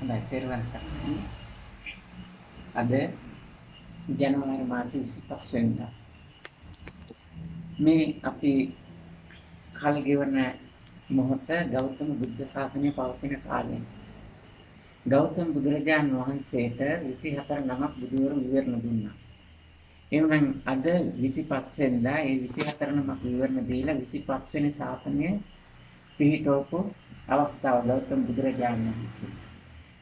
තෙරුවන් සරණයි. අද ජනවාරි මාසේ 25 වෙනිදා මේ අපි කල් ගෙවන මොහොත ගෞතම බුද්ධ ශාසනය පවතින කාලය. ගෞතම බුදුරජාණන් වහන්සේට 24 නමක් බුදුවරු විවරණ දුන්නා. එවනම් අද 25 වෙනිදා ඒ 24 නමක් විවරණ දීලා 25 වෙනි ශාසනය පිහිටවපු අවස්ථාව ගෞතම බුදුරජාණන් වහන්සේ.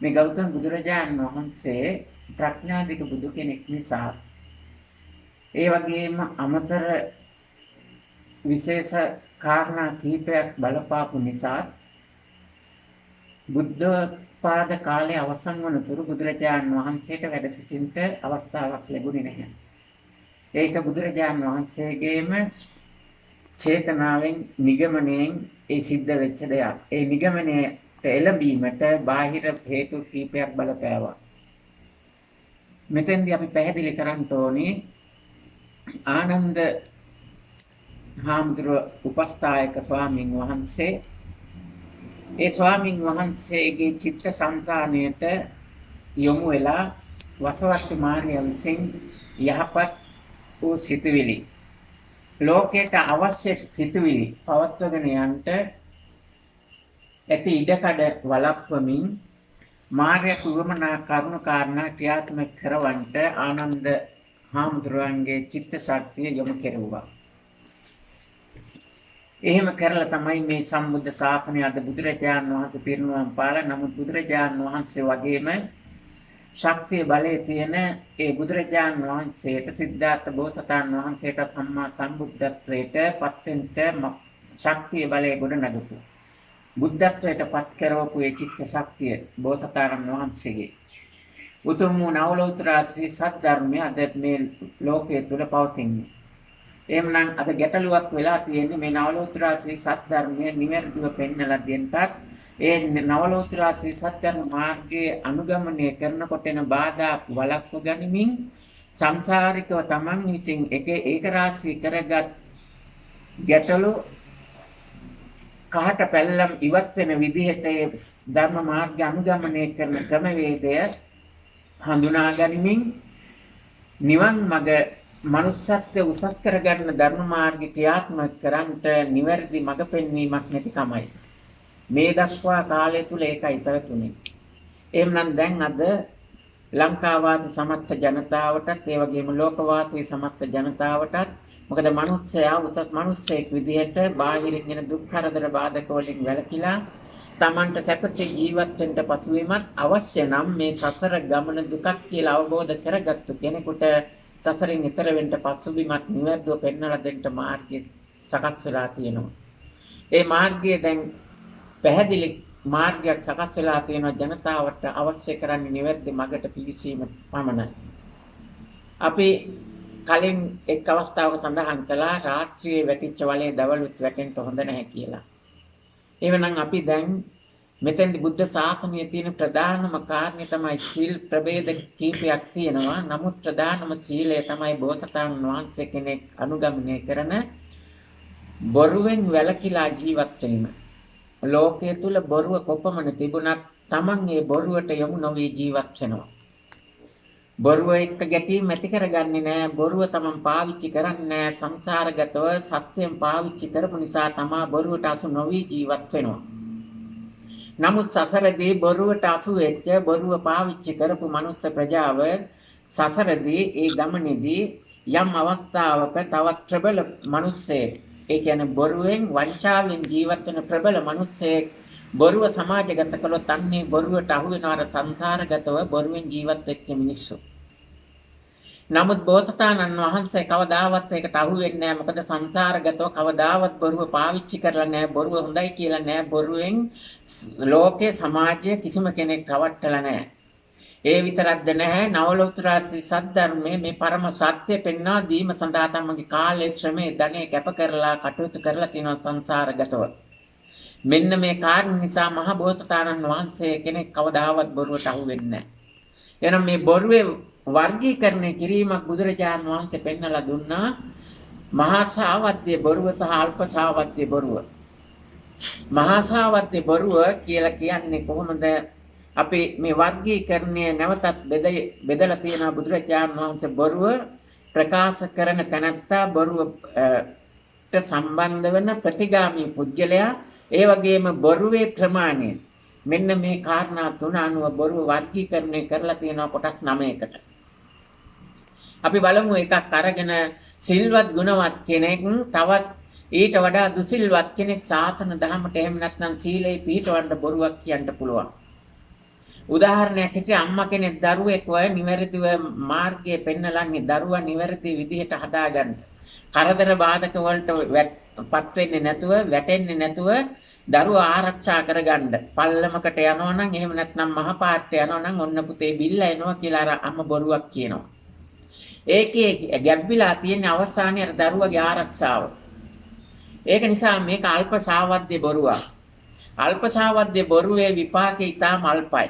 මේ ගෞතම බුදුරජාණන් වහන්සේ ප්‍රඥාධික බුදු කෙනෙක් නිසා ඒ වගේම අමතර විශේෂ කාරණා කීපයක් බලපාපු නිසා බුද්ධෝත්පාද කාලයේ අවසන් වනතුරු බුදුරජාණන් වහන්සේට වැඩ සිටින්නට අවස්ථාවක් ලැබුණේ නැහැ. ඒක බුදුරජාණන් වහන්සේගේම චේතනාවෙන් නිගමනයෙන් ඒ සිද්ධ වෙච්ච දෙයක්. ඒ නිගමනයේ එළඹීමට බාහිර හේතු කීපයක් බලපෑවා. මෙතෙන්දී අපි පැහැදිලි කරන්න ඕනේ ආනන්ද හාමුදුරුව උපස්ථායක ස්වාමින් වහන්සේ ඒ ස්වාමින් වහන්සේගේ චිත්ත සංතානයට යොමු වෙලා වසවර්ති මාර්ගය විසින් යහපත් වූ සිතුවිලි ලෝකයට අවශ්‍ය සිතුවිලි පවත්වගෙන යන්නට ඇති ඉඩකඩ වළක්වමින් මාර්ගය කුවමනා කරුණු කාරණා ක්‍රියාත්මක කරවන්නට ආනන්ද හාමුදුරුවන්ගේ චිත්ත ශක්තිය යොමු කෙරුවා. එහෙම කරලා තමයි මේ සම්බුද්ධ ශාසනය අද බුදුරජාණන් වහන්සේ පිරිනුවම් පාලා. නමුත් බුදුරජාණන් වහන්සේ වගේම ශක්තිය බලය තියෙන ඒ බුදුරජාණන් වහන්සේට සිද්ධාර්ථ බෝසතාණන් වහන්සේට සම්මා සම්බුද්ධත්වයට පත්වෙන්න ශක්තිය බලය ගොඩනගපු බුද්ධත්වයට පත් කරවපු ඒ චිත්ත ශක්තිය බෝසතාණන් වහන්සේගේ උතුම් වූ නවලෝතර ශ්‍රී සද්ධර්මය අද මේ ලෝකයේ තුල පවතින්නේ. එහෙමනම් අද ගැටලුවක් වෙලා තියෙන්නේ මේ නවලෝතර ශ්‍රී සද්ධර්මය නිවැරදිව පෙන්වලා දෙන්නත් ඒ නවලෝතර ශ්‍රී සත්‍යන මාර්ගයේ අනුගමනය කරනකොට එන බාධා වළක්ව ගනිමින් සංසාරිකව තමන් විසින් ඒක රාශී කරගත් ගැටලු කහට පැල්ලම් ඉවත් වෙන විදිහට ඒ ධර්ම මාර්ගය අනුගමනය කරන ක්‍රමවේදය හඳුනා ගනිමින් නිවන් මඟ මනුස්සත්වය උසස් කරගන්න ධර්ම මාර්ගය ක්‍රියාත්මක කරන්නට නිවැරදි මඟ පෙන්වීමක් නැතිකමයි. මේ දක්වා කාලය තුල ඒකයි පැවතුනේ. එහෙමනම් දැන් අද ලංකාවාසී සමස්ත ජනතාවටත් ඒ වගේම ලෝකවාසී සමස්ත ජනතාවටත් මොකද මිනිස්සයා උසස් මිනිස්සෙක් විදිහට බාහිරින් එන දුක් කරදර බාධක වලින් වැළකීලා තමන්ට සැපසේ ජීවත් වෙන්න පසුවීමත් අවශ්‍ය නම් මේ සසර ගමන දුකක් කියලා අවබෝධ කරගත්තු කෙනෙකුට සසරින් ඈතර වෙන්න පසුබිමක් නිවැරදිව පෙන්වලා දෙන්න මාර්ගය සකස් වෙලා තියෙනවා. ඒ මාර්ගය දැන් පැහැදිලි මාර්ගයක් සකස් වෙලා තියෙනවා. ජනතාවට අවශ්‍ය කරන්නේ නිවැරදි මඟට පිවිසීම පමණයි. අපි කලින් එක් අවස්ථාවක සඳහන් කළා රාත්‍රියේ වැටිච්ච වලේ දවල්ුත් වැටෙන්න හොඳ නැහැ කියලා. එවනම් අපි දැන් මෙතෙන්දි බුද්ධ ශාසනයේ තියෙන ප්‍රධානම කාරණේ තමයි සීල් ප්‍රභේද කීපයක් තියෙනවා. නමුත් ප්‍රධානම සීලය තමයි බෝසතාණන් වහන්සේ කෙනෙක් අනුගමනය කරන බොරුවෙන් වැළකීලා ජීවත් වීම. ලෝකයේ තුල බොරුව කොපමණ තිබුණත් Taman ඒ බොරුවට යොමු නොවි ජීවත් වෙනවා. බොරුව එක්ක ගැටීම් ඇති කරගන්නේ නැහැ. බොරුව Taman පාවිච්චි කරන්නේ නැහැ. සංසාරගතව සත්‍යයෙන් පාවිච්චි කරපු නිසා තමා බොරුවට අසු නොවි ජීවත් වෙනවා. නමුත් සසරදී බොරුවට අසු වෙච්ච බොරුව පාවිච්චි කරපු මනුස්ස ප්‍රජාව සසරදී ඒ ගමනේදී යම් අවස්ථාවක තවත් ප්‍රබල මිනිස්සෙක් ඒ කියන්නේ බොරුවෙන් වංචාවෙන් ජීවත් වෙන ප්‍රබල මිනිස්සෙක් බොරුව සමාජගත කළොත් අන්නේ බොරුවට අහු වෙනාර සංසාරගතව බොරුවෙන් ජීවත් වෙච්ච මිනිස්සු. නමුත් බෝසතාණන් වහන්සේ කවදාවත් ඒකට අහු වෙන්නේ නැහැ. මොකද සංසාරගතව කවදාවත් බොරුව පාවිච්චි කරලා නැහැ. බොරුව හොඳයි කියලා නැහැ. බොරුවෙන් ලෝකේ සමාජයේ කිසිම කෙනෙක් රවට්ටලා නැහැ. ඒ විතරක්ද නැහැ. නවලෝතර ශ්‍රී සද්ධර්මයේ මේ පරම සත්‍ය පෙන්වා දීම සඳහා තමගේ කාලය ශ්‍රමයේ ධනෙ කැප කරලා කටයුතු කරලා තියෙනවා සංසාරගතව. මෙන්න මේ කාරණා නිසා මහ බෝසතාණන් වහන්සේ කෙනෙක් කවදාවත් බොරුවට අහු වෙන්නේ නැහැ. එහෙනම් මේ බොරුවේ වර්ගීකරණය කිරීමක් බුදුරජාණන් වහන්සේ පෙන්වලා දුන්නා. මහා සාවද්‍ය බොරුව සහ අල්ප සාවද්‍ය බොරුව. මහා සාවද්‍ය බොරුව කියලා කියන්නේ කොහොමද? අපි මේ වර්ගීකරණය නැවතත් බෙදලා තියෙනවා. බුදුරජාණන් වහන්සේ බොරුව ප්‍රකාශ කරන තැනැත්තා, බොරුවට සම්බන්ධ වෙන ප්‍රතිගාමී පුද්ගලයා, ඒ වගේම බොරුවේ ප්‍රමාණය. මෙන්න මේ කාරණා තුන අනුව බොරුව වර්ගීකරණය කරලා තියෙනවා කොටස් 9කට. අපි බලමු එකක් අරගෙන සිල්වත් ගුණවත් කෙනෙක් තවත් ඊට වඩා දුසිල්වත් කෙනෙක් සාසන දහමට එහෙම නැත්නම් සීලේ පිළිපදවන්න බොරුවක් කියන්න පුළුවන්. උදාහරණයක් හිටිය අම්මා කෙනෙක් දරුවෙක්ව නිවැරදිව මාර්ගයේ පෙන්නලන්නේ දරුවා නිවැරදි විදිහට හදාගන්න. කරදර බාධක වලට පත් වෙන්නේ නැතුව, වැටෙන්නේ නැතුව දරුවා ආරක්ෂා කරගන්න. පල්ලමකට යනවා නම් එහෙම නැත්නම් මහපාරට යනවා නම් ඔන්න පුතේ බිල්ල එනවා කියලා අර අම්මා බොරුවක් කියනවා. ඒකේ ගැඹිලා තියෙන අවසානයේ අර දරුවගේ ආරක්ෂාව. ඒක නිසා මේක අල්ප සාවද්‍ය බොරුවක්. අල්ප සාවද්‍ය බොරුවේ විපාකේ ඊටම අල්පයි.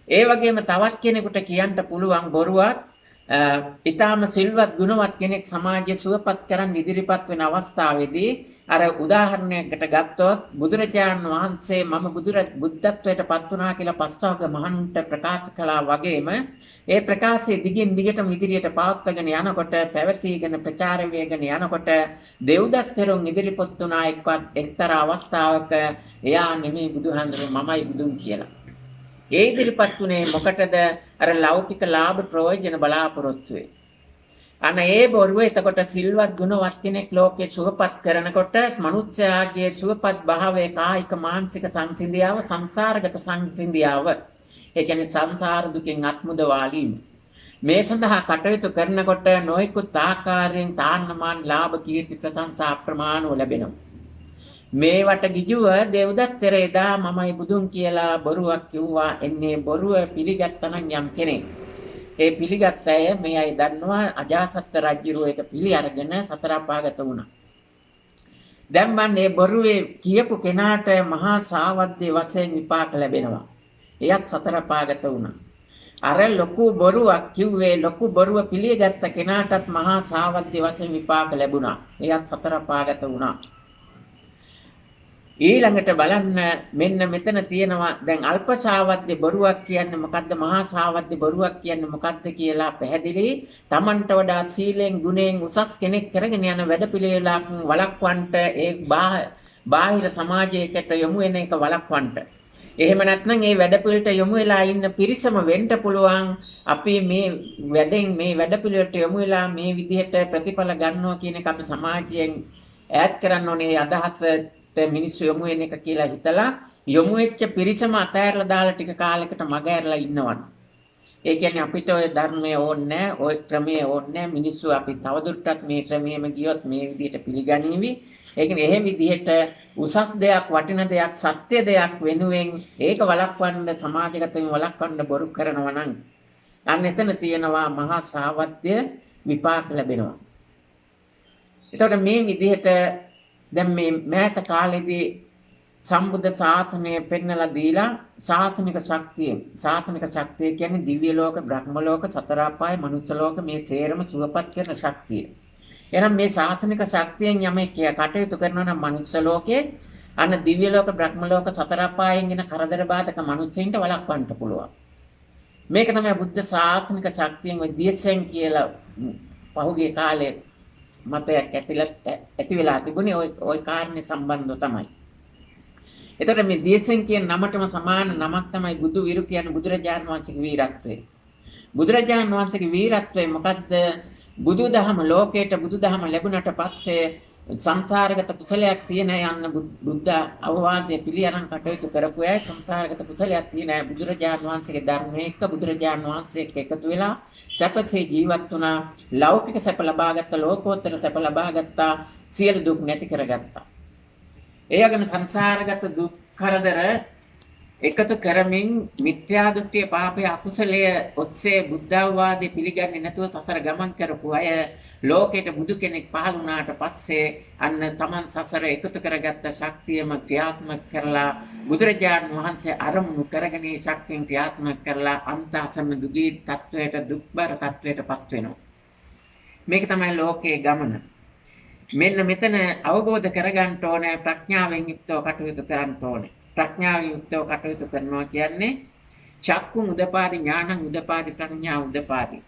ඒ වගේම තවත් කෙනෙකුට කියන්න පුළුවන් බොරුවක් ඊටම සිල්වත් ගුණවත් කෙනෙක් සමාජය සුවපත් කරන් ඉදිරිපත් වෙන අවස්ථාවේදී අර උදාහරණයකට ගත්තොත් බුදුරජාණන් වහන්සේ මම බුද්ධත්වයට පත් වුණා කියලා පස්වග මහණුන්ට ප්‍රකාශ කළා වගේම ඒ ප්‍රකාශයේ දිගින් දිගටම ඉදිරියට පවත්වාගෙන යනකොට පැවතීගෙන ප්‍රචාර වේගන යනකොට දෙව්දත් තෙරුන් ඉදිරිපත් වුණා එක්තරා අවස්ථාවක එයා නෙමෙයි බුදුහාමුදුරුවෝ මමයි බුදුන් කියලා. ඒ ඉදිරිපත් වුණේ මොකටද? අර ලෞකික ලාභ ප්‍රයෝජන බලාපොරොත්තු වෙයි. අන ඒ බොරුව එතකොට සිල්වත් ගුණවත් කෙනෙක් ලෝකේ සුවපත් කරනකොට මනුෂ්‍යයාගේ සුවපත් භාවයේ කායික මානසික සංසිඳියාව සංසාරගත සංසිඳියාව ඒ කියන්නේ සංසාර දුකෙන් අත්මුදවාලීම මේ සඳහා කටයුතු කරනකොට නොයෙකුත් ආකාරයෙන් තාන්නමාන ලාභ කීර්ති ප්‍රශංසා ප්‍රමාණව ලැබෙනවා. මේවට ගිජුව දෙව්දත් තෙරේදා මමයි බුදුන් කියලා බොරුවක් කිව්වා. එන්නේ බොරුව පිළිගත්තනම් යම් කෙනෙක් ඒ පිළිගත් අය මේ අය දන්නවා අජාසත් රජුරෝ ඒක පිළි අරගෙන සතර අපාගත වුණා. දැන් මම මේ බොරුවේ කියපු කෙනාට මහා සාවද්‍ය වශයෙන් විපාක ලැබෙනවා. එයත් සතර අපාගත වුණා. අර ලොකු බොරුවක් කිව්වේ ලොකු බොරුව පිළිගත්ත කෙනාටත් මහා සාවද්‍ය වශයෙන් විපාක ලැබුණා. එයත් සතර අපාගත වුණා. ඊළඟට බලන්න මෙන්න මෙතන තියෙනවා දැන් අල්ප සාවද්‍ය බොරුවක් කියන්නේ මොකද්ද මහා සාවද්‍ය බොරුවක් කියන්නේ මොකද්ද කියලා පැහැදිලි. Tamanට වඩා සීලෙන් ගුණෙන් උසස් කෙනෙක් කරගෙන යන වැඩපිළිවෙලක් වළක්වන්නට ඒ බාහිර සමාජයකට යොමු වෙන එක වළක්වන්නට. එහෙම නැත්නම් ඒ වැඩපිළිවෙලට යොමු වෙලා ඉන්න පිරිසම වෙන්න පුළුවන් අපි මේ වැඩපිළිවෙලට යොමු වෙලා මේ විදිහට ප්‍රතිඵල ගන්නවා කියන එක අපි සමාජයෙන් ඈත් කරන්න ඕනේ අදහස මිනිස්සු යොමු වෙන එක කියලා හිතලා යොමු වෙච්ච පිරිසම අතෑරලා දාලා ටික කාලයකට මග ඇරලා ඉන්නවනේ. ඒ කියන්නේ අපිට ওই ධර්මයේ ඕනේ ওই ක්‍රමයේ ඕනේ මිනිස්සු අපි තවදුරටත් මේ ක්‍රමයේම ගියොත් මේ විදිහට පිළිගනිවි. ඒ කියන්නේ එහෙම විදිහට උසස් දෙයක් වටින දෙයක් සත්‍ය දෙයක් වෙනුවෙන් ඒක වළක්වන්න සමාජගතව වළක්වන්න බොරු කරනවා නම් අන්න එතන තියෙනවා මහා සාවද්‍ය විපාක ලැබෙනවා. එතකොට මේ විදිහට දැන් මේ මෑත කාලේදී සම්බුද්ධ ශාසනය පෙන්නලා දීලා ශාසනික ශක්තිය කියන්නේ දිව්‍ය ලෝක, බ්‍රහ්ම ලෝක, සතර අපාය, මනුෂ්‍ය ලෝක මේ සේරම සුවපත් කරන ශක්තිය. එහෙනම් මේ ශාසනික ශක්තියෙන් යමෙක් කටයුතු කරනවා නම් මනුෂ්‍ය ලෝකයේ අන්න දිව්‍ය ලෝක, බ්‍රහ්ම ලෝක, සතර අපායෙන් එන කරදර බාධක මනුෂ්‍යයින්ට වළක්වන්න පුළුවන්. මේක තමයි බුද්ධ ශාසනික ශක්තියෙන් ඔය දියසෙන් කියලා පහුගිය කාලේ මතයක් ඇති වෙලා තිබුණේ ওই කාරණේ සම්බන්ධව තමයි. එතකොට මේ දියසෙන් කියන නමටම සමාන නමක් තමයි බුදු විරු කියන්නේ බුදුරජාණන් වහන්සේගේ වීරත්වය. බුදුරජාණන් වහන්සේගේ වීරත්වය මොකද්ද? බුදුදහම ලෝකයට බුදුදහම ලැබුණට පස්සේ සංසාරගත කුසලයක් තියෙන යන්න බුද්ධ අවවාදයේ පිළිඅරන් කටයුතු කරපු අය සංසාරගත කුසලයක් තියෙන අය බුදුරජාණන් වහන්සේගේ ධර්මයේ එක්ක බුදුරජාණන් වහන්සේ එක්ක එකතු වෙලා සැපසේ ජීවත් වුණා. ලෞකික සැප ලබාගත්ත, ලෝකෝත්තර සැප ලබාගත්තා, සියලු දුක් නැති කරගත්තා. ඒ වගේම සංසාරගත දුක් කරදර එකතු කරමින් මිත්‍යා දෘෂ්ටිය පාපය අකුසලය ඔස්සේ බුද්ධ අවවාදයේ පිළිගන්නේ නැතුව සසර ගමන් කරපු අය ලෝකයට බුදු කෙනෙක් පහළ වුණාට පස්සේ අන්න තමන් සසර එකතු කරගත්ත ශක්තියම ක්‍රියාත්මක කරලා බුදුරජාණන් වහන්සේ අරමුණු කරගෙන ශක්තියෙන් ක්‍රියාත්මක කරලා අන්තසන්න දුගී තත්වයට දුක්බර තත්වයටපත් වෙනවා. මේක තමයි ලෝකයේ ගමන. මෙන්න මෙතන අවබෝධ කරගන්න ඕනේ ප්‍රඥාවෙන් යුක්තව කටයුතු කරන්න ඕනේ. ප්‍රඥාව යුක්තව කටයුතු කරනවා කියන්නේ චක්කුම් උදපාදි ඥානං උදපාදි ප්‍රඥා උදපාදි.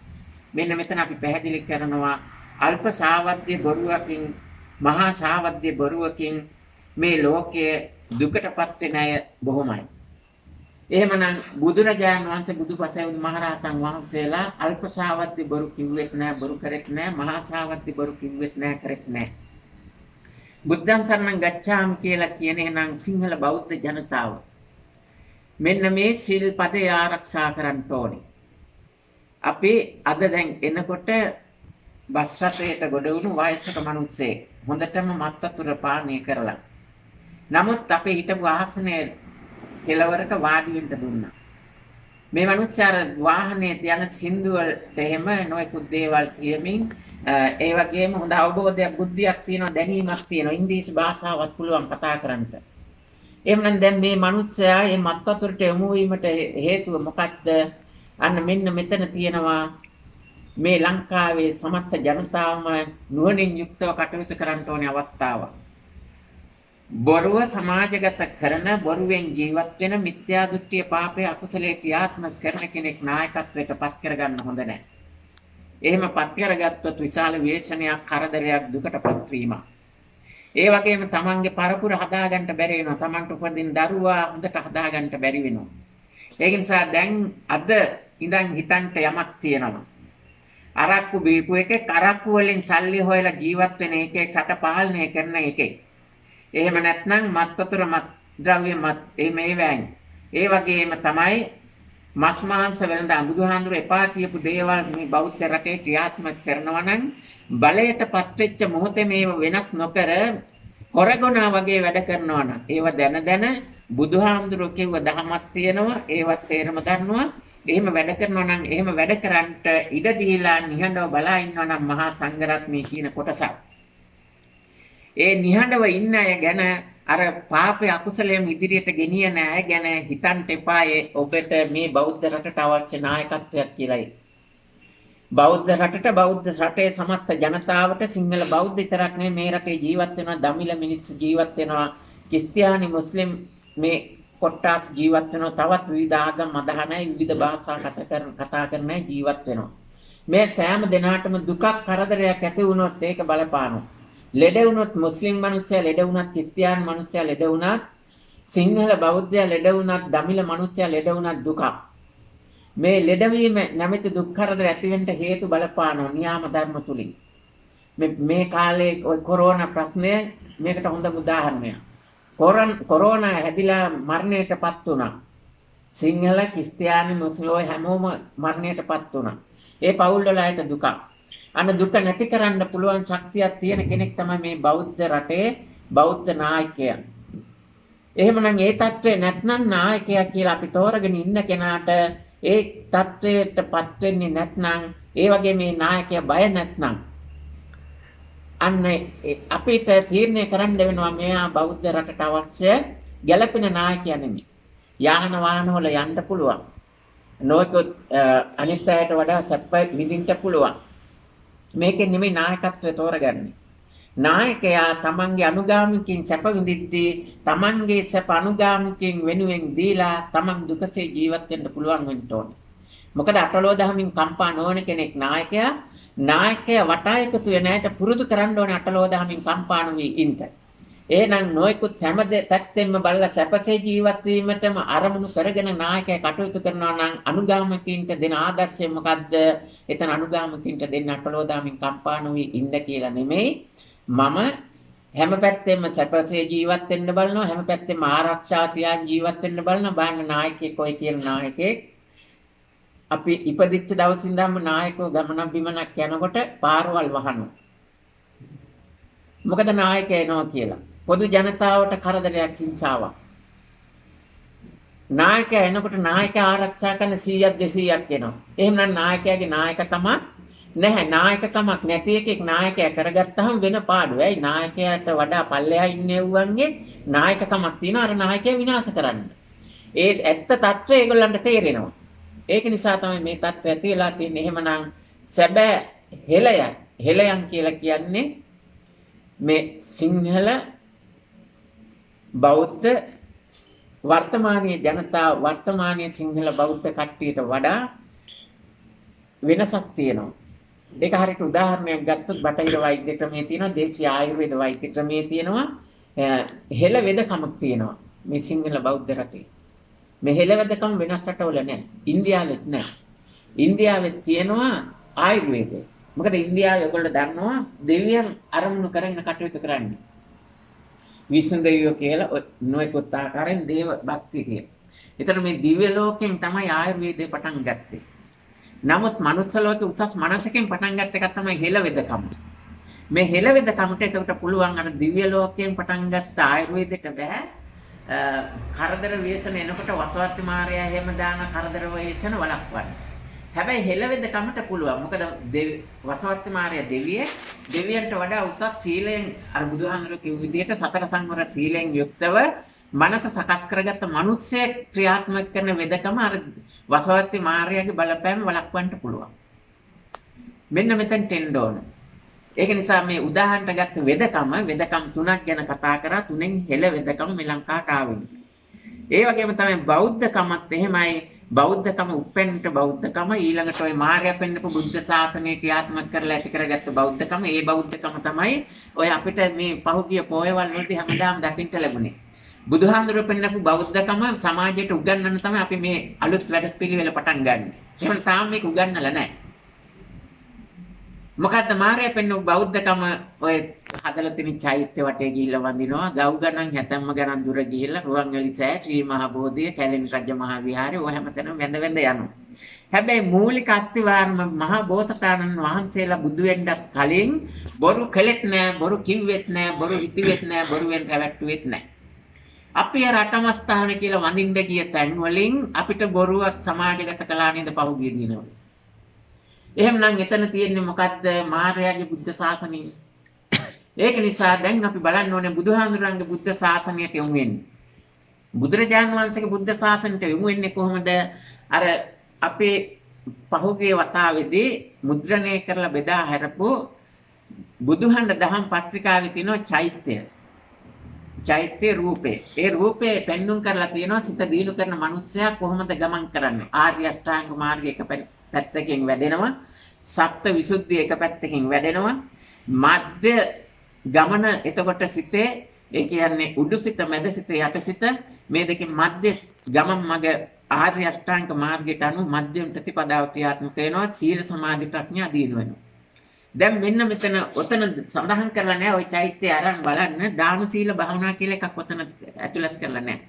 මෙන්න මෙතන අපි පැහැදිලි කරනවා අල්ප සාවද්‍ය බොරුවකින් මහා සාවද්‍ය බොරුවකින් මේ ලෝකයේ දුකටපත් වෙන අය බොහොමයි. එහෙමනම් බුදුරජාණන් වහන්සේ බුදුපසේවුන් මහරහතන් වහන්සේලා අල්ප සාවද්‍ය බොරු කිව්වෙත් නෑ, බොරු කරෙත් නෑ, මහා සාවද්‍ය බොරු කිව්වෙත් නෑ, කරෙත් නෑ. බුද්ධං සරණං ගච්ඡාමි කියලා කියන්නේ නම් සිංහල බෞද්ධ ජනතාව මෙන්න මේ සීල් පදේ ආරක්ෂා කරන්න ඕනේ. අපි අද දැන් එනකොට බස් රථයට ගොඩ වුණු වයසක මිනිස්සෙක් හොඳටම මත් වතුර පානය කරලා. නමුත් අපේ හිටපු ආසනයේ කෙළවරක වාඩි වෙන්න දුන්නා. මේ මිනිස්සාර වාහනේ යන සින්දු වලට එහෙම නොයෙකුත් දේවල් කියමින් ඒ වගේම හොඳ අවබෝධයක් බුද්ධියක් තියෙනවා, දැනීමක් තියෙනවා, ඉංග්‍රීසි භාෂාවත් පුළුවන් කතා කරන්න. එහෙනම් දැන් මේ මිනිස්සයා මේ මත් වතුරට යොමු වීමට හේතුව මොකක්ද? අන්න මෙන්න මෙතන තියෙනවා මේ ලංකාවේ සමස්ත ජනතාවම නුවණින් යුක්තව කටයුතු කරන්න ඕනේ අවස්ථාව. බොරුව සමාජගත කරන බොරුවෙන් ජීවත් වෙන මිත්‍යා දෘෂ්ටිය පාපය අකුසලයේ ක්‍රියාත්මක කරන කෙනෙක් නායකත්වයට පත් කරගන්න හොඳ නැහැ. එහෙම පත් කරගත්තොත් විශාල වේශනයක්, කරදරයක්, දුකටපත් වීමක්. ඒ වගේම තමන්ගේ පරපුර හදාගන්න බැරි වෙනවා. තමන්ට උපදින දරුවා හොඳට හදාගන්න බැරි වෙනවා. ඒක නිසා දැන් අද ඉඳන් හිතන්ට යමක් තියෙනවා. අරක්කු බීපු එකේ කරක්කු වලින් සල්ලි හොයලා ජීවත් වෙන එකේ කට පාලනය කරන එකේ. එහෙම නැත්නම් මත් වතුර මත් ද්‍රව්‍ය මත් මේ වෑන්. ඒ වගේම තමයි මස් මාංශ වෙනද බුදුහාඳුර එපා කියපු දේවල් මේ බෞද්ධ රටේ ක්‍රියාත්මක කරනවා නම් බලයටපත් වෙච්ච මොහොතේ මේව වෙනස් නොකර හොරගොනා වගේ වැඩ කරනවා නම් ඒව දැන බුදුහාඳුර කිව්ව දහමක් තියෙනවා, ඒවත් සේරම දන්නවා. එහෙම වැඩ කරනවා නම් එහෙම වැඩ කරන්නට ඉඩ දීලා නිහඬව බලා ඉන්නවා නම් මහා සංඝරත්නය කියන කොටසක්. ඒ නිහඬව ඉන්න අය ගැන අර පාපේ අකුසලයෙන් ඉදිරියට ගෙනියන අය ගැන හිතන්න එපා. ඔබට මේ බෞද්ධ රටට අවශ්‍ය නායකත්වයක් කියලායි. බෞද්ධ රටට, බෞද්ධ රටේ සමස්ත ජනතාවට, සිංහල බෞද්ධ විතරක් නෙමෙයි මේ රටේ ජීවත් වෙනවා, දමිළ මිනිස්සු ජීවත් වෙනවා, ක්‍රිස්තියානි මුස්ලිම් මේ කොට්ටාස් ජීවත් වෙනවා, තවත් විවිධ ආගම් අදහනයි, විවිධ භාෂා කතා කරන ජීවත් වෙනවා. මේ සෑම දෙනාටම දුකක්, කරදරයක් ඇති වුණොත් ඒක බලපානවා. ලෙඩ වුණොත් මුස්ලිම් මිනිස්සයා ලෙඩ වුණත්, ක්‍රිස්තියානි මිනිස්සයා ලෙඩ වුණත්, සිංහල බෞද්ධයා ලෙඩ වුණත්, දමිළ මිනිස්සයා ලෙඩ වුණත් දුකක්. මේ ලෙඩවීම නැමැති දුක් කරදර ඇතිවෙන්න හේතු බලපානවා නියාම ධර්ම තුලින්. මේ කාලේ ඔය කොරෝනා ප්‍රශ්නය මේකට හොඳ උදාහරණයක්. කොරෝනා හැදිලා මරණයටපත් වුණා. සිංහල, ක්‍රිස්තියානි, මුස්ලිම් හැමෝම මරණයටපත් වුණා. ඒ පවුල් වල අයට දුකක්. අන්න දුක නැති කරන්න පුළුවන් ශක්තියක් තියෙන කෙනෙක් තමයි මේ බෞද්ධ රටේ බෞද්ධ නායකයා. එහෙමනම් ඒ தત્ත්වේ නැත්නම් නායකයා කියලා අපි තෝරගෙන ඉන්න කෙනාට ඒ தત્ත්වයටපත් වෙන්නේ නැත්නම්, ඒ වගේ මේ නායකයා බය නැත්නම් අන්න අපිට තීරණය කරන්න වෙනවා මෙයා බෞද්ධ රටට අවශ්‍ය ගැළපෙන නායකයා නෙමෙයි. යාන වාහන වල යන්න පුළුවන්. නොයෙකුත් අනිත් අයට වඩා සැප විඳින්න පුළුවන්. මේකෙන් නෙමෙයි නායකත්වය තෝරගන්නේ. නායකයා තමන්ගේ අනුගාමිකින් සැප විඳිද්දී තමන්ගේ සැප අනුගාමිකින් වෙනුවෙන් දීලා තමන් දුකසේ ජීවත් වෙන්න පුළුවන් වෙන්න ඕනේ. මොකද අටලෝ දහමින් කම්පා නොවන කෙනෙක් නායකයා වටා එකතු වෙන ඇයට පුරුදු කරන්න ඕනේ අටලෝ දහමින් කම්පා නොවි ඉන්න. එහෙනම් නොයෙකුත් හැම පැත්තෙන්ම බලලා සැපසේ ජීවත් වීමටම අරමුණු කරගෙන නායකයා කටයුතු කරනවා නම් අනුගාමිකින්ට දෙන ආදර්ශය මොකද්ද? එතන අනුගාමිකින්ට දෙන්න අටලෝ දහමින් කම්පා නොවි ඉන්න කියලා නෙමෙයි. මම හැම පැත්තෙම සැපසේ ජීවත් වෙන්න බලනවා, හැම පැත්තෙම ආරක්ෂා තියාගෙන ජීවත් වෙන්න බලනවා. බලන්න නායකයෙක් ඔය කියන නායකයෙක් අපි ඉපදිච්ච දවසින් ඉඳන්ම නායකව ගමනක් බිමනක් යනකොට පාරවල් වහනවා. මොකද නායකයා එනවා කියලා. පොදු ජනතාවට කරදරයක්, හිංසාවක්. නායකයා එනකොට නායකයා ආරක්ෂා කරන 100ක් 200ක් එනවා. එහෙමනම් නායකයාගේ නායකකම නැහැ. නායකකමක් නැති එකෙක් නායකයා කරගත්තාම වෙන පාඩුව. ඇයි නායකයාට වඩා පල්ලෙහා ඉන්නේ වුවන්ගේ නායකකමක් තියෙනවා අර නායකයා විනාශ කරන්න. ඒ ඇත්ත తත්වය ඒගොල්ලන්ට තේරෙනවා. ඒක නිසා තමයි මේ తත්වය ඇති වෙලා තියෙන්නේ. එහෙමනම් සැබෑ හෙළයන් කියලා කියන්නේ මේ සිංහල බෞද්ධ වර්තමානයේ ජනතාව වර්තමානයේ සිංහල බෞද්ධ කට්ටියට වඩා වෙනසක් තියෙනවා. ඒක හරියට උදාහරණයක් ගත්තොත් බටහිර වෛද්‍ය ක්‍රමයේ තියෙනවා, දේශීය ආයුර්වේද වෛද්‍ය ක්‍රමයේ තියෙනවා, හෙළ වෙදකමක් තියෙනවා මේ සිංහල බෞද්ධ රටේ. මේ හෙළ වෙදකම වෙනස් රටවල නැහැ. ඉන්දියාවෙත් නැහැ. ඉන්දියාවෙත් තියෙනවා ආයුර්වේදය. මොකද ඉන්දියාවේ ඔයගොල්ලෝ දන්නවා දෙවියන් අරමුණු කරගෙන කටයුතු කරන්නේ. විෂ්ණු දෙවියෝ කියලා නොයෙකුත් ආකාරයෙන් දේව භක්තිය කියලා. ඒතර මේ දිව්‍ය ලෝකයෙන් තමයි ආයුර්වේදය පටන් ගත්තේ. නමුත් මනුස්ස ලෝකේ උසස් මනසකින් පටන් ගත්ත එක තමයි හෙළ වෙදකම. මේ හෙළ වෙදකමට එතකොට පුළුවන් අර දිව්‍ය ලෝකයෙන් පටන් ගත්ත ආයුර්වේදයට බෑ. කරදර ව්‍යසන එනකොට වසවර්ති මාර්යා එහෙම දාන කරදර ව්‍යසන වළක්වන්න. හැබැයි හෙළ වෙදකමට පුළුවන්. මොකද වසවර්ති මාර්යා දෙවියන්ට වඩා උසස් සීලයෙන් අර බුදුහාමුදුරුවෝ කිව්ව විදිහට සතර සංවර සීලයෙන් යුක්තව මනස සකස් කරගත්ත මිනිස්සේ ක්‍රියාත්මක කරන වෙදකම අර වසවර්ති මාර්යාගේ බලපෑම වළක්වන්න පුළුවන්. මෙන්න මෙතෙන්ට එන්න ඕන. ඒක නිසා මේ උදාහරණට ගත්ත වෙදකම් තුනක් ගැන කතා කරා. තුනෙන් හෙළ වෙදකම මේ ලංකාවට ආවෙ. ඒ වගේම තමයි බෞද්ධකමත් එහෙමයි. බෞද්ධකම උපෙන්ට බෞද්ධකම ඊළඟට ওই මාර්යා පෙන්නපු බුද්ධ ශාසනය ක්‍රියාත්මක කරලා ඇති කරගත්ත බෞද්ධකම. ඒ බෞද්ධකම තමයි ඔය අපිට මේ පහුගිය පොයවල් වලදී හැමදාම දකින්න ලැබුණේ. බුදුහාමුදුරුවෝ පෙන්නපු බෞද්ධකම සමාජයට උගන්වන්න තමයි අපි මේ අලුත් වැඩපිළිවෙල පටන් ගන්න. එහෙම තාම මේක උගන්වලා නැහැ. මොකද්ද මාර්යා පෙන්නපු බෞද්ධකම? ඔය හදලා තියෙන චෛත්‍ය වටේ ගිහිල්ලා වඳිනවා. ගව් ගණන් හැතැම්ම ගණන් දුර ගිහිල්ලා රුවන්වැලි සෑය, ශ්‍රී මහා බෝධිය, කැලණි රජ මහා විහාරය ඔය හැමතැනම වැඳ යනවා. හැබැයි මූලික අත්විවරම මහා බෝසතාණන් වහන්සේලා බුදු වෙන්නත් කලින් බොරු කළෙත් නෑ, බොරු කිව්වෙත් නෑ, බොරු හිතුවෙත් නෑ, බොරුවෙන් රැවට්ටුවෙත් නෑ. අපි රටමස්ථාන කියලා වඳින්න ගිය තැන් වලින් අපිට බොරුවක් සමාජගත කළා නේද පහුගිය දිනවල. එහෙමනම් එතන තියෙන්නේ මොකද්ද? මාර්යාගේ බුද්ධ ශාසනය. ඒක නිසා දැන් අපි බලන්න ඕනේ බුදුහාමුදුරන්ගේ බුද්ධ ශාසනයට යොමු වෙන්නේ. බුදුරජාණන් වහන්සේගේ බුද්ධ ශාසනයට යොමු වෙන්නේ කොහොමද? අර අපේ පහුගිය වතාවේදී මුද්‍රණය කරලා බෙදා හැරපු බුදුහඬ දහම් පත්‍රිකාවේ තියෙන චෛත්‍ය රූපේ. ඒ රූපේ පෙන්눔 කරලා තියෙනවා සිත දීනු කරන මනුස්සයා කොහොමද ගමන් කරන්නේ. ආර්ය අෂ්ටාංග මාර්ගය එක පැත්තකින් වැඩෙනවා. සප්ත විසුද්ධිය එක පැත්තකින් වැඩෙනවා. මධ්‍ය ගමන එතකොට සිතේ ඒ කියන්නේ උඩුසිත, මැදසිත, යටසිත මේ දෙකෙන් මධ්‍ය ගමන් මග ආර්ය අෂ්ටාංග මාර්ගයට අනුව මධ්‍යම ප්‍රතිපදාව ක්‍රියාත්මක වෙනවා. සීල සමාධි ප්‍රඥා දිනු වෙනවා. දැන් මෙන්න මෙතන ඔතන සඳහන් කරලා නැහැ. ওই චෛත්‍ය අරන් බලන්න දාන සීල භාවනා කියලා එකක් ඔතන ඇතුළත් කරලා නැහැ.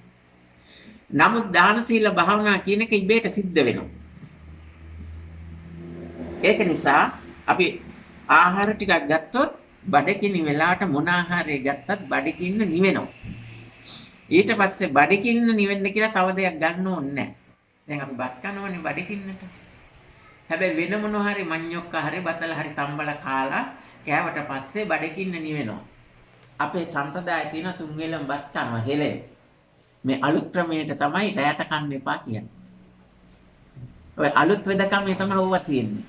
නමුත් දාන සීල භාවනා කියන එක ඉබේට සිද්ධ වෙනවා. ඒක නිසා අපි ආහාර ටිකක් ගත්තොත් බඩගිනි වෙලාවට මොන ආහාරය ගත්තත් බඩගින්න නිවෙනවා. ඊට පස්සේ බඩගින්න නිවෙන්න කියලා තව දෙයක් ගන්න ඕනේ නැහැ. දැන් අපි බත් කනවනේ බඩගින්නට. හැබැයි වෙන මොන හරි මඤ්ඤොක්ක හරි බතල හරි තම්බල කාලා කෑවට පස්සේ බඩගින්න නිවෙනවා. අපේ සම්ප්‍රදායේ තියෙන තුන් වේලම බත් කනවා හෙලේ. මේ අලුත් ක්‍රමයට තමයි රැයට කන්න එපා කියන්නේ. ඔය අලුත් වෙදකමේ තමයි ඕවා තියෙන්නේ.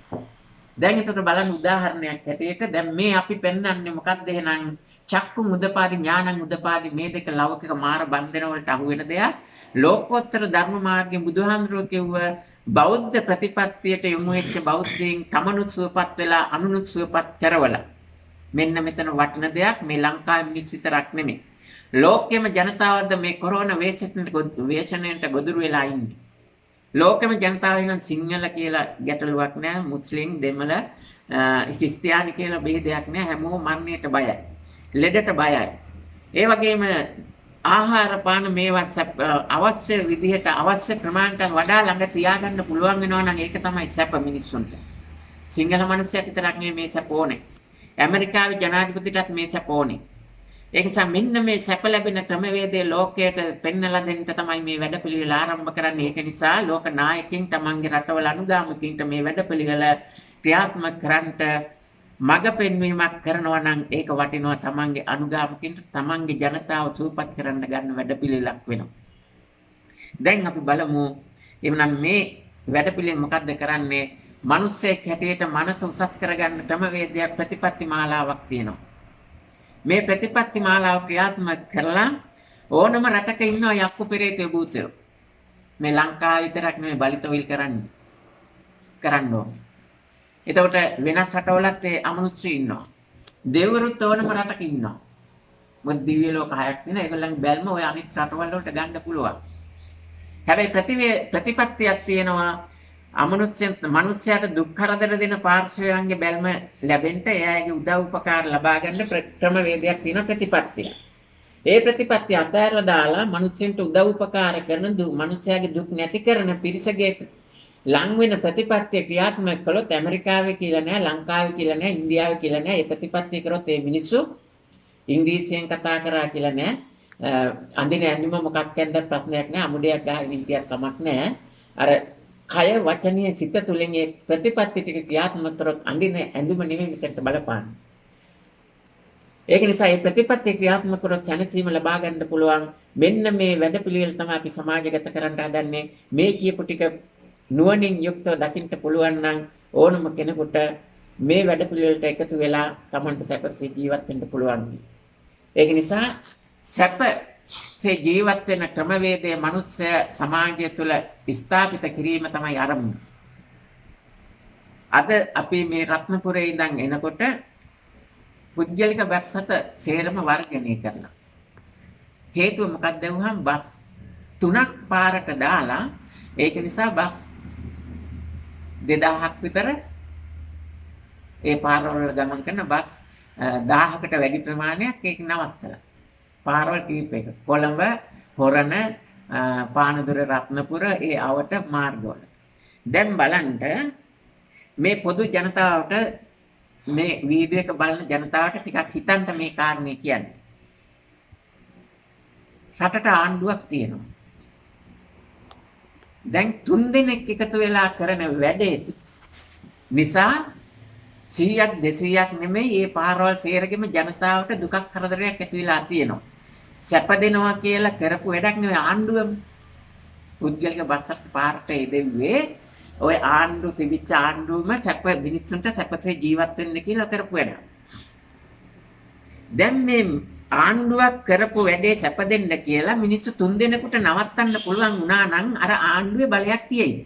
දැන් ඒකට බලන්න උදාහරණයක් හැටියට දැන් මේ අපි පෙන්වන්නේ මොකක්ද එහෙනම් චක්කු මුදපාදි ඥානං මුදපාදි මේ දෙක ලෞකික මාර බන්ධන වලට අහු වෙන දෙයක්. ලෝකෝත්තර ධර්ම මාර්ගයේ බුදුහාමුදුරුවෝ කිව්ව බෞද්ධ ප්‍රතිපත්තියට යොමු වෙච්ච බෞද්ධයන් තමනුත් සුවපත් වෙලා අනුනුත් සුවපත් කරවලා මෙන්න මෙතන වටින දෙයක්. මේ ලංකාවේ මිනිස් විතරක් නෙමෙයි ලෝකෙම ජනතාවද මේ කොරෝනා වේශනයට ගොදුරු වෙලා ඉන්නේ. ලෝකෙම ජනතාව වෙන සිංහල කියලා ගැටලුවක් නැහැ. මුස්ලිම්, දෙමළ, ක්‍රිස්තියානි කියලා බෙහෙදයක් නැහැ. හැමෝම මරණයට බයයි. ලෙඩට බයයි. ඒ වගේම ආහාර පාන මේවා අවශ්‍ය විදිහට අවශ්‍ය ප්‍රමාණයට වඩා ළඟ තියාගන්න පුළුවන් වෙනවා නම් ඒක තමයි සැප මිනිස්සුන්ට. සිංහල මිනිස්සුන්ට විතරක් නෙමෙයි මේ සැප ඕනේ. ඇමරිකාවේ ජනාධිපතිටත් මේ සැප ඕනේ. ඒක නිසා මෙන්න මේ සැප ලැබෙන ක්‍රමවේදයේ ලෝකයට පෙන්වලා දෙන්න තමයි මේ වැඩපිළිවෙල ආරම්භ කරන්නේ. ඒක නිසා ලෝක නායකයින් තමන්ගේ රටවල අනුගාමිකයින්ට මේ වැඩපිළිවෙල ක්‍රියාත්මක කරන්නට මඟ පෙන්වීමක් කරනවා නම් ඒක වටිනවා. තමන්ගේ අනුගාමිකයින්ට තමන්ගේ ජනතාව සූපත් කරන්න ගන්න වැඩපිළිවෙලක් වෙනවා. දැන් අපි බලමු එවනම් මේ වැඩපිළිවෙල මොකද්ද කරන්නේ? මිනිස්සෙක් හැටියට මනස උසස් කරගන්න ක්‍රමවේදයක් ප්‍රතිපත්ති මාලාවක් තියෙනවා. මේ ප්‍රතිපත්ති මාලාව ක්‍රියාත්මක කරලා ඕනම රටක ඉන්නවා යක්කු පෙරේතයෝ භූතයෝ. මේ ලංකාව විතරක් නෙමෙයි බලිතවිල් කරන්න ඕනේ. එතකොට වෙනස් රටවලත් ඒ අමනුෂ්‍ය ඉන්නවා. දෙවිවරුත් ඕනම රටක ඉන්නවා. මොකද දිව්‍ය ලෝක 6ක් තියෙනවා. ඒගොල්ලන්ගේ බැල්ම ඔය අනිත් රටවල් වලට ගන්න පුළුවන්. හැබැයි ප්‍රතිපත්තියක් තියෙනවා. මනුෂ්‍යයාට දුක් කරදර දෙන පාර්ශවයන්ගේ බැල්ම ලැබෙන්න එයාගේ උදව් උපකාර ලබා ගන්න ක්‍රම වේදයක් තියෙන ප්‍රතිපත්තිය. ඒ ප්‍රතිපත්තිය අතහැරලා දාලා මනුෂ්‍යන්ට උදව් උපකාර කරන මනුෂ්‍යයාගේ දුක් නැති කරන පිරිසගේ ලං වෙන ප්‍රතිපත්තිය ක්‍රියාත්මක කළොත් ඇමරිකාවේ කියලා නෑ, ලංකාවේ කියලා නෑ, ඉන්දියාවේ කියලා නෑ. ඒ ප්‍රතිපත්තිය කරොත් ඒ මිනිස්සු ඉංග්‍රීසියෙන් කතා කරා කියලා නෑ. අඳින ඇඳුම මොකක් කියන්නද ප්‍රශ්නයක් නෑ. අමුඩයක් ගහගෙන හිටියක් කමක් නෑ. අර කය වචනීය සිත තුළින් ඒ ප්‍රතිපත්ති ටික ක්‍රියාත්මක කරොත් අඳින ඇඳුම නෙමෙයි මෙතනට බලපාන්නේ. ඒක නිසා මේ ප්‍රතිපත්ති ක්‍රියාත්මක කරොත් සැනසීම ලබා ගන්න පුළුවන්. මෙන්න මේ වැඩපිළිවෙල තමයි අපි සමාජගත කරන්න හදන්නේ. මේ කියපු ටික නුවණින් යුක්තව දකින්න පුළුවන් නම් ඕනම කෙනෙකුට මේ වැඩපිළිවෙලට එකතු වෙලා Tamanට සැපසේ ජීවත් වෙන්න පුළුවන්. ඒක නිසා සැපසේ ජීවත් වෙන ක්‍රමවේදයේ මනුෂ්‍ය සමාජය තුළ ස්ථාපිත කිරීම තමයි අරමුණ. අද අපි මේ රත්නපුරේ ඉඳන් එනකොට පුද්ගලික බස් හත සේරම වර්ජනය කරනවා. හේතුව මොකක්ද වුණාම බස් 3ක් පාරක දාලා ඒක නිසා බස් 2000ක් විතර ඒ පාරවල ගමන් කරන බස් 1000කට වැඩි ප්‍රමාණයක් ඒක නවත්තලා. පාරවල් කීපයක කොළඹ, හොරණ, පානදුර, රත්නපුර ඒ අවට මාර්ගවල. දැන් බලන්න මේ පොදු ජනතාවට මේ වීඩියෝ එක බලන ජනතාවට ටිකක් හිතන්න මේ කාරණේ කියන්නේ. රටට ආණ්ඩුවක් තියෙනවා. දැන් 3 දෙනෙක් එකතු වෙලා කරන වැඩේ නිසා 100ක් 200ක් නෙමෙයි මේ පාරවල් සේරගෙම ජනතාවට දුකක් කරදරයක් ඇති වෙලා තියෙනවා. සැප දෙනවා කියලා කරපු වැඩක් නෙවෙයි ආණ්ඩුවම. පුද්ගලික බස් පාරට එදෙව්වේ ඔය ආණ්ඩුව තිබිච්ච ආණ්ඩුවම සැප මිනිස්සුන්ට සැපසේ ජීවත් වෙන්න කියලා කරපු වැඩක්. දැන් මේ ආණ්ඩුවක් කරපු වැඩේ සැප දෙන්න කියලා මිනිස්සු 3 දෙනෙකුට නවත්තන්න පුළුවන් වුණා නම් අර ආණ්ඩුවේ බලයක් තියෙයි.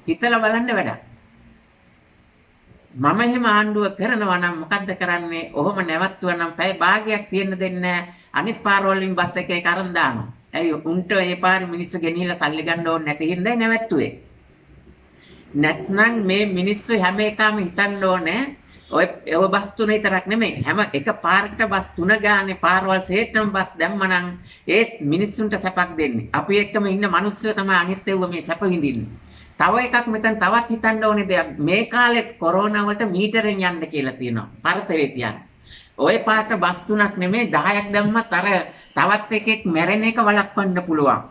හිතලා බලන්න වැඩක්. මම එහෙම ආණ්ඩුව කරනවා නම් මොකද්ද කරන්නේ? ඔහොම නැවතුවා නම් පැය භාගයක් තියෙන්න දෙන්නේ අනිත් පාරවල් වලින් බස් එකේ කරන් දානවා. ඇයි උන්ට ඒ පාර මිනිස්සු ගෙනිහිල්ලා සල්ලි ගන්න ඕනේ නැති හින්දායි නැවැත්තුවේ. නැත්නම් මේ මිනිස්සු හැම එකම හිතන්න ඕනේ ඔය බස් 3 විතරක් නෙමෙයි හැම එක පාරකට බස් 3 ගානේ පාරවල් සේට්ටම බස් දැම්මනම් ඒ මිනිස්සුන්ට සැපක් දෙන්නේ. අපි එක්කම ඉන්න මිනිස්සු තමයි අනිත් ඒවා මේ සැප විඳින්නේ. තව එකක් මෙතන තවත් හිතන්න ඕනේ දෙයක්. මේ කාලේ කොරෝනා වලට මීටරෙන් යන්න කියලා තියෙනවා. පරතරේ තියන්න. ওই පාට බස් 3ක් නෙමෙයි 10ක් දැම්මත් අර තවත් එකෙක් මැරෙන එක වළක්වන්න පුළුවන්.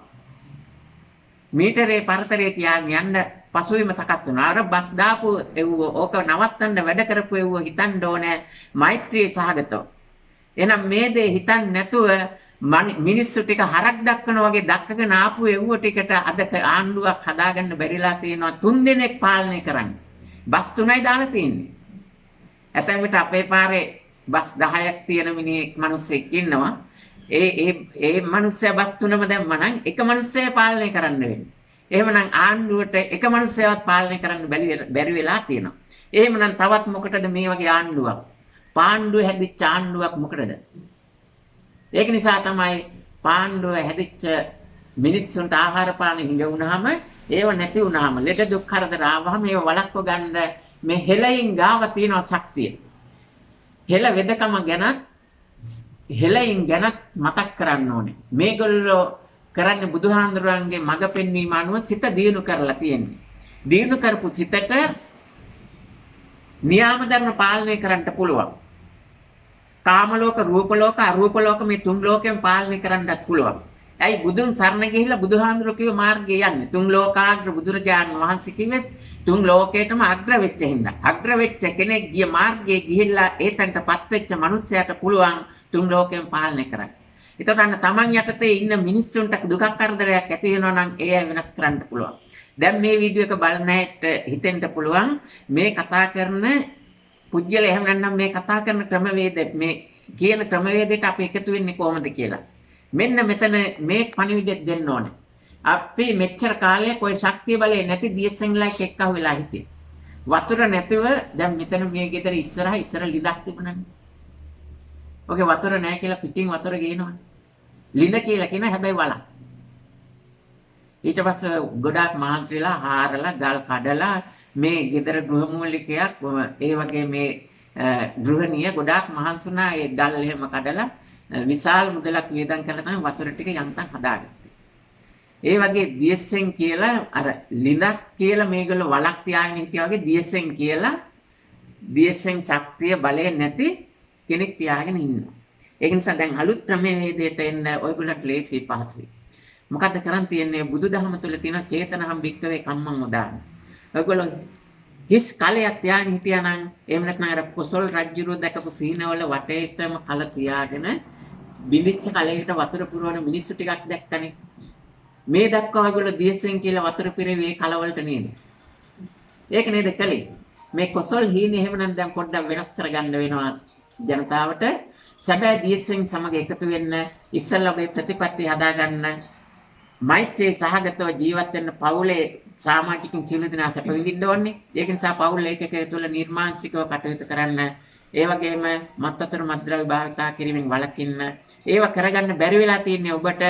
මීටරේ පරතරේ තියාගෙන යන්න පසුවිම සකස් වෙනවා. අර බස් දාපු එව්ව ඕක නවත්තන්න වැඩ කරපු එව්ව හිතන්න ඕනේ මෛත්‍රී සහගතව. එහෙනම් මේ දේ හිතන්නේ නැතුව මිනිස්සු ටික හරක් දක්වන වගේ දක්කගෙන ආපු එව්ව ටිකට අද ආණ්ඩුවක් හදාගන්න බැරිලා තියෙනවා 3 දෙනෙක් පාලනය කරන්න. බස් 3යි දාලා තියෙන්නේ. ඇතැම් විට අපේ පාරේ බස් 10ක් තියෙන මිනිස්සෙක් ඉන්නවා. ඒ මිනිස්සයා බස් 3ම දැම්මම නම් එක මිනිස්සයා පාලනය කරන්න වෙන්නේ. එහෙමනම් ආණ්ඩුවට එක මිනිස්සයවත් පාලනය කරන්න බැරි වෙලා තියෙනවා. එහෙමනම් තවත් මොකටද මේ වගේ ආණ්ඩුවක්? පාණ්ඩුව හැදිච්ච ආණ්ඩුවක් මොකටද? ඒක නිසා තමයි පාණ්ඩුව හැදිච්ච මිනිස්සුන්ට ආහාර පාන හිඟ වුණාම ඒව නැති වුණාම ලෙඩ දුක් කරදර ආවම ඒව වළක්ව ගන්න මේ හෙලයින් ගාව තියෙන ශක්තිය. හෙල වෙදකම හෙලයින් ගැනත් මතක් කරන්න ඕනේ. මේගොල්ලෝ කරන්නේ බුදුහාඳුරන්ගේ මඟ පෙන්වීම අනුව සිත දියුණු කරලා තියෙන්නේ. දියුණු කරපු සිතට නියාම ධර්ම පාලනය කරන්න පුළුවන්. කාම ලෝක, රූප ලෝක, අරූප ලෝක මේ 3 ලෝකෙන් පාලනය කරන්නත් පුළුවන්. ඇයි බුදුන් සරණ ගිහිල්ලා බුදුහාඳුර කිව්ව මාර්ගයේ යන්නේ? 3 ලෝකාග්‍ර බුදුරජාණන් වහන්සේ කිව්වෙත් 3 ලෝකේටම අග්‍ර වෙච්ච හින්දා. අග්‍ර වෙච්ච කෙනෙක් ගිය මාර්ගයේ ගිහිල්ලා ඒතන්ටපත් වෙච්ච මනුස්සයාට පුළුවන් 3 ලෝකෙන් පාලනය කරන්න. ඒතකොට අන්න තමන් යටතේ ඉන්න මිනිස්සුන්ට දුකක් කරදරයක් ඇති වෙනවා නම් ඒ වෙනස් කරන්න පුළුවන්. දැන් මේ වීඩියෝ එක බලන ඇයට හිතෙන්න පුළුවන් මේ කතා කරන පුජ්‍යල එහෙම නැත්නම් මේ කතා කරන ක්‍රමවේද මේ කියන ක්‍රමවේදයට අපි එකතු වෙන්නේ කොහොමද කියලා. මෙන්න මෙතන මේ පණිවිඩය දෙන්න ඕනේ. අපි මෙච්චර කාලයක් ওই ශක්තිය බලේ නැති DSM-ලයික් එක්කව වෙලා හිටියේ. වතුර නැතිව දැන් මෙතන මේ ගෙදර ඉස්සර ලිඳක් තිබුණානේ. ඔගේ වතුර නැහැ කියලා පිටින් වතුර ගේනවනේ. ලිඳ කියලා කියන හැබැයි වලක්. ඊට පස්සේ ගොඩාක් මහන්සි වෙලා හාරලා ගල් කඩලා මේ ගෙදර ගෘහමූලිකයක් ඒ වගේ මේ ගෘහණිය ගොඩාක් මහන්සි වුණා ඒ ගල් එහෙම කඩලා විශාල මුදලක් වියදම් කරලා තමයි වතුර ටික යන්තම් හදාගත්තේ. ඒ වගේ DSM කියලා අර ලිඳක් කියලා මේගොල්ලෝ වලක් තියාගෙන හිටියා වගේ DSM කියලා DSM ශක්තිය බලය නැති කෙනෙක් තියාගෙන ඉන්නවා. ඒක නිසා දැන් අලුත් ක්‍රමවේදයට එන්න ඔයගොල්ලන්ට ලේසි පහසුයි. මොකද්ද කරන් තියන්නේ බුදුදහම තුළ තියෙන චේතනහම් භික්කවේ කම්මං උදාන. ඔයගොල්ලෝ හිස් කලයක් තියාගෙන හිටියා නම් එහෙම නැත්නම් අර කොසල් රජුරෝ දැකපු සීනවල වටේටම කල තියාගෙන බිඳිච්ච කලයකට වතුර පුරවන මිනිස්සු ටිකක් දැක්කනේ. මේ දක්වා ඔයගොල්ලෝ DSM කියලා වතුර පිරෙවේ කලවලට නේද? ඒක නේද කලේ. මේ කොසල් හීනේ එහෙමනම් දැන් පොඩ්ඩක් වෙනස් කරගන්න වෙනවා ජනතාවට. සැබෑ DSM සමග එකතු වෙන්න ඉස්සල්ලා මේ ප්‍රතිපත්ති හදාගන්න මෛත්‍රී සහගතව ජීවත් වෙන්න පවුලේ සමාජිකින් සියලු දෙනා සැප විඳින්න ඕනේ. ඒක නිසා පවුල් ඒකක තුළ නිර්මාංශිකව කටයුතු කරන්න. ඒ වගේම මත්වතුර මත්ද්‍රව්‍ය භාවිතා කිරීමෙන් වළකින්න. ඒව කරගන්න බැරි වෙලා තියෙන්නේ ඔබට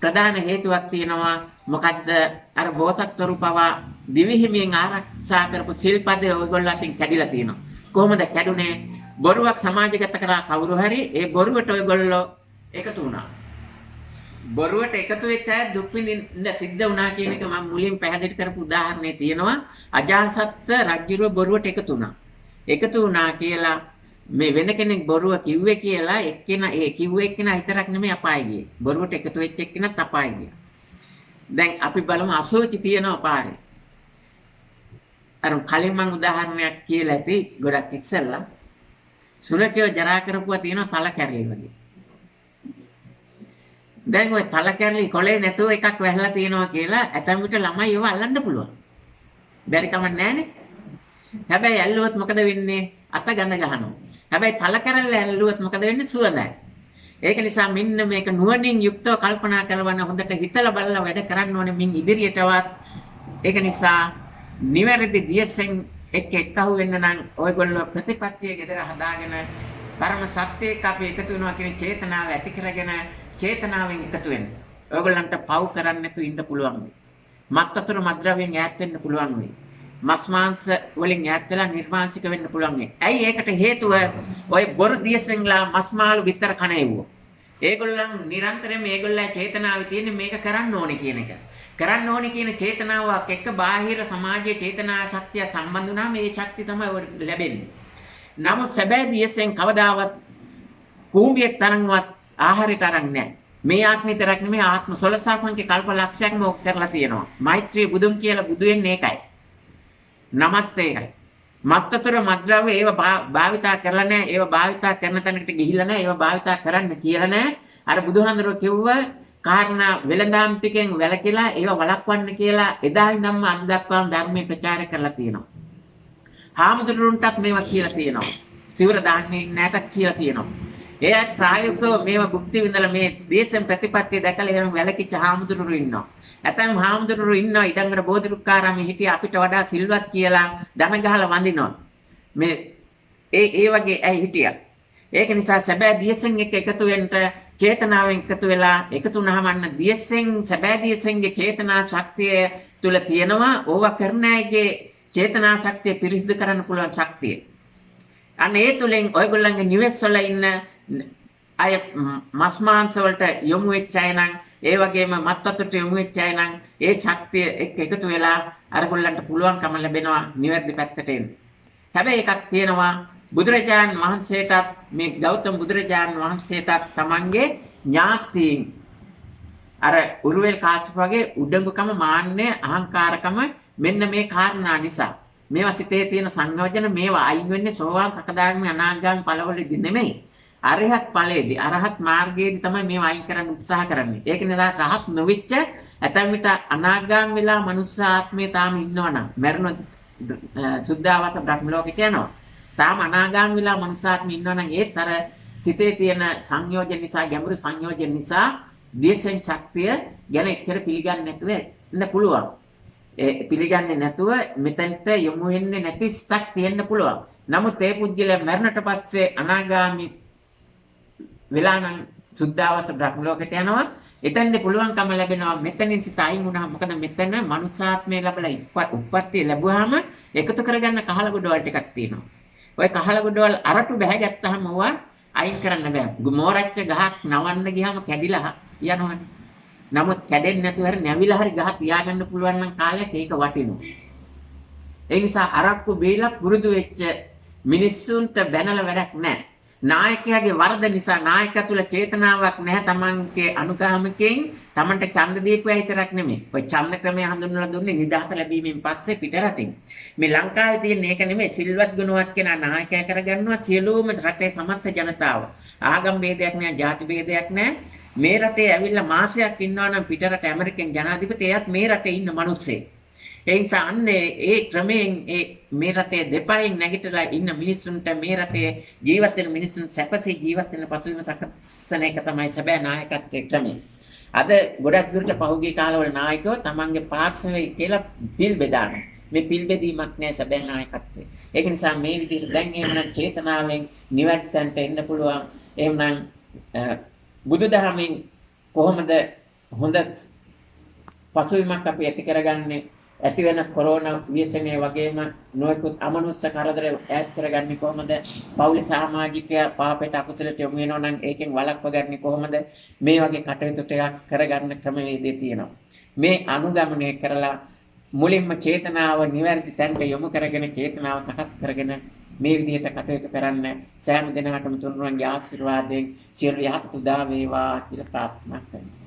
ප්‍රධාන හේතුවක් තියෙනවා. මොකද්ද? අර බෝසත්වරු පවා දිවිහිමියෙන් ආරක්ෂා කරපු සිල්පදේ ඔයගොල්ලෝ අතින් කැඩිලා තියෙනවා. කොහොමද කැඩුනේ? බොරුවක් සමාජගත කරා කවුරු හරි ඒ බොරුවට ඔයගොල්ලෝ එකතු වුණා. බොරුවට එකතු වෙච්ච අය දුක් විඳින්න සිද්ධ වුණා කියන එක මම මුලින් පැහැදිලි කරපු උදාහරණේ තියෙනවා. අජාසත් රජුව බොරුවට එකතු වුණා. එකතු වුණා කියලා මේ වෙන කෙනෙක් බොරුව කිව්වේ කියලා එක්කෙනා ඒ කිව්වේ එක්කෙනා විතරක් නෙමෙයි අපාය ගියේ. බොරුවට එකතු වෙච්ච එක්කෙනාත් අපාය ගියා. දැන් අපි බලමු අසෝචි තියෙනවා පාරේ. අර කලින් මම උදාහරණයක් කියලා ඇති ගොඩක් ඉස්සෙල්ලා. සුරකයෝ ජරා කරපුවා තියෙනවා තල කැරලි වගේ. දැන් ওই තල කැරලි කොලේ නැතුව එකක් වැහලා තියෙනවා කියලා ඇතැම් විට ළමයි ඒව අල්ලන්න පුළුවන්. බැරි කමක් නැහැනේ. හැබැයි ඇල්ලුවොත් මොකද වෙන්නේ? අත ගඳ ගහනවා. හැබැයි තල කැරල්ල ඇල්ලුවොත් මොකද වෙන්නේ? සුවඳයි. ඒක නිසා මෙන්න මේක නුවණින් යුක්තව කල්පනා කරවන්න හොඳට හිතලා බලලා වැඩ කරන්න ඕනේ මින් ඉදිරියටවත්. ඒක නිසා නිවැරදි DSM එක්කහුව වෙන්න නම් ඔයගොල්ලෝ ප්‍රතිපත්තිය ගෙදර හදාගෙන පරම සත්‍යයක අපි එකතු වෙනවා කියන චේතනාව ඇති කරගෙන චේතනාවෙන් එකතු වෙන්න. ඔයගොල්ලන්ට පව් කරන්න නැතුව ඉන්න පුළුවන් වෙයි. මත්වතුර මත්ද්‍රව්‍යයෙන් ඈත් වෙන්න පුළුවන් වෙයි. මස් මාංශ වලින් ඈත් වෙලා නිර්මාංශික වෙන්න පුළුවන් වෙයි. ඇයි ඒකට හේතුව? ඔය බොරු දියසෙන්ලා මස් මාළු විතර කන එව්වෝ. ඒගොල්ලන් නිරන්තරයෙන් මේගොල්ලෝ චේතනාවේ තියෙන මේක කරන්න ඕනේ කියන එක. කරන්න ඕනේ කියන චේතනාවක් එක්ක බාහිර සමාජයේ චේතනා ශක්තිය සම්බන්ධ වුණාම මේ ශක්තිය තමයි ලැබෙන්නේ. නමුත් සැබෑ දියසෙන් කවදාවත් කූඹියක් තරම්වත් ආහාරයට අරන් නැහැ. මේ ආත්මෙ තරක් නෙමෙයි ආත්ම 16,000ක කල්ප ලක්ෂයක්ම ඔක් කරලා තියෙනවා. මෛත්‍රී බුදුන් කියලා බුදු වෙන්නේ ඒකයි. නමත් ඒකයි. මත්වතුර මත්ද්‍රව්‍ය ඒව භාවිතා කරලා නැහැ. ඒව භාවිතා කරන තැනකට ගිහිල්ලා නැහැ. ඒව භාවිතා කරන්න කියලා නැහැ. අර බුදුහාඳුරෝ කිව්වා කාරණා වෙලඳාම් ටිකෙන් වැළකීලා ඒව වළක්වන්න කියලා එදා ඉඳන්ම අද දක්වාම ධර්මයේ ප්‍රචාර කරලා තියෙනවා. හාමුදුරුවන්ටත් මේවා කියලා තියෙනවා. සිවුර දාන්නේ නැටක් කියලා තියෙනවා. ඒත් ප්‍රායෝගිකව මේවා භුක්ති විඳලා මේ දේශම් ප්‍රතිපත්තිය දැකලා එහෙම වැළකීච්ච හාමුදුරුවෝ ඉන්නවා. ඇතැම් හාමුදුරුවෝ ඉන්නවා ඉඩංගර බෝධිරුක්කාරාමේ හිටිය අපිට වඩා සිල්වත් කියලා දන ගහලා වඳිනවා. මේ ඒ වගේ ඇයි හිටියා. ඒක නිසා සැබෑ දියසෙන් එක්ක එකතු වෙන්න චේතනාවෙන් එකතු වෙලා එකතු වුණාම අන්න දියසෙන් සැබෑ දියසෙන්ගේ චේතනා ශක්තිය තුල තියෙනවා ඕවා කරන අයගේ චේතනා ශක්තිය පිරිසිදු කරන්න පුළුවන් ශක්තිය. අන්න ඒ තුලින් ඔයගොල්ලන්ගේ නිවෙස් වල ඉන්න අය මස් මාංශ වලට යොමු වෙච්ච අය නම් ඒ වගේම මත්වතුරට යොමු වෙච්ච අය නම් ඒ ශක්තිය එක්ක එකතු වෙලා අරගොල්ලන්ට පුළුවන්කම ලැබෙනවා නිවැරදි පැත්තට එන්න. හැබැයි එකක් තියෙනවා බුදුරජාණන් වහන්සේටත් මේ ගෞතම බුදුරජාණන් වහන්සේටත් තමන්ගේ ඥාතීන් අර උරුවෙල් කාශ්‍යප වගේ උඩඟුකම මාන්නය අහංකාරකම මෙන්න මේ කාරණා නිසා මේවා සිතේ තියෙන සංයෝජන මේවා අයින් වෙන්නේ සෝවාන් සකදාගාමී අනාගාමී ඵලවලදී නෙමෙයි අරහත් ඵලයේදී අරහත් මාර්ගයේදී තමයි මේවා අයින් කරන්න උත්සාහ කරන්නේ. ඒක නිසා රහත් නොවිච්ච ඇතැම් විට අනාගාමී වෙලා මනුස්ස ආත්මේ තාම ඉන්නවනම් මරණ සුද්ධාවාස බ්‍රහ්ම ලෝකෙට යනවා. තාම අනාගාමී වෙලා මනුස්ස ආත්මේ ඉන්නවනම් ඒත් අර සිතේ තියෙන සංයෝජන නිසා ගැඹුරු සංයෝජන නිසා දේශෙන් ශක්තිය ගැන එච්චර පිළිගන්නේ නැතුව ඉන්න පුළුවන්. ඒ පිළිගන්නේ නැතුව මෙතනට යොමු වෙන්නේ නැති ස්ථක් තියෙන්න පුළුවන්. නමුත් ඒ පුද්ගලයා මරණට පස්සේ අනාගාමි වෙලා නම් සුද්ධාවාස බ්‍රහ්ම ලෝකයට යනවා. එතෙන්ද පුළුවන්කම ලැබෙනවා මෙතනින් සිත අයින් වුණා. මොකද මෙතන මනුෂ්‍යාත්මය ලැබලා උප්පත්තිය ලැබුවාම එකතු කරගන්න කහල ගොඩවල් ටිකක් තියෙනවා. ওই කහල ගොඩවල් අරටු බැහැගත්තාම ඕවා අයින් කරන්න බෑ. මෝරච්ච ගහක් නවන්න ගියාම කැඩිලා යනවනේ. නමුත් කැඩෙන්නේ නැතුව හරි නැවිලා හරි ගහ තියාගන්න පුළුවන් නම් කාලයක් ඒක වටිනවා. ඒ නිසා අරක්කු බීලා පුරුදු වෙච්ච මිනිස්සුන්ට බැනලා වැඩක් නැහැ. නායකයාගේ වරද නිසා නායකයා තුල චේතනාවක් නැහැ. තමන්ගේ අනුගාමිකෙන් තමන්ට ඡන්ද දීපුවා විතරක් නෙමෙයි. ඔය ඡන්ද ක්‍රමය හඳුන්වලා දුන්නේ නිදහස ලැබීමෙන් පස්සේ පිටරටින්. මේ ලංකාවේ තියෙන එක නෙමෙයි. සිල්වත් ගුණවත් කෙනා නායකයා කරගන්නවා සියලුම රටේ සමස්ත ජනතාව. ආගම් ભેදයක් නැහැ, ජාති ભેදයක් නැහැ. මේ රටේ ඇවිල්ලා මාසයක් ඉන්නවා නම් පිටරට ඇමරිකන් ජනාධිපතියත් මේ රටේ ඉන්න මිනිස්සෙක්. ඒ නිසා අන්නේ ඒ ක්‍රමයෙන් මේ රටේ දෙපයින් නැගිටලා ඉන්න මිනිස්සුන්ට මේ රටේ ජීවත් වෙන මිනිස්සුන් සැපසේ ජීවත් වෙන පසුබිම සකසන එක තමයි සැබෑ නායකත්වයේ ක්‍රමය. අද ගොඩක් දුරට පහුගිය කාලවල නායකයෝ තමන්ගේ පාර්ශවයේ කියලා පිල් බෙදානවා. මේ පිල් බෙදීමක් නෑ සැබෑ නායකත්වයේ. ඒක නිසා මේ විදිහට දැන් එහෙමනම් චේතනාවෙන් නිවැරදින්ට එන්න පුළුවන්. එහෙමනම් බුදුදහමෙන් කොහොමද හොඳ පසුබිමක් අපි ඇති කරගන්නේ? ඇති වෙන කොරෝනා ව්‍යසනය වගේම නොයෙකුත් අමනුෂ්‍ය කරදර ඈත් කරගන්නේ කොහොමද? පෞලි සමාජිකයා පාපයට අකුසලට යොමු වෙනවා නම් ඒකෙන් වළක්ව ගන්නේ කොහොමද? මේ වගේ කටයුතු ටිකක් කරගන්න ක්‍රමවේදය තියෙනවා. මේ අනුගමනය කරලා මුලින්ම චේතනාව නිවැරදි තැනට යොමු කරගෙන චේතනාව සකස් කරගෙන මේ විදිහට කටයුතු කරන්න සෑම දිනකටම තුන්වන්ගේ ආශිර්වාදයෙන් සියලු යහපත උදා වේවා කියලා ප්‍රාර්ථනා කරනවා.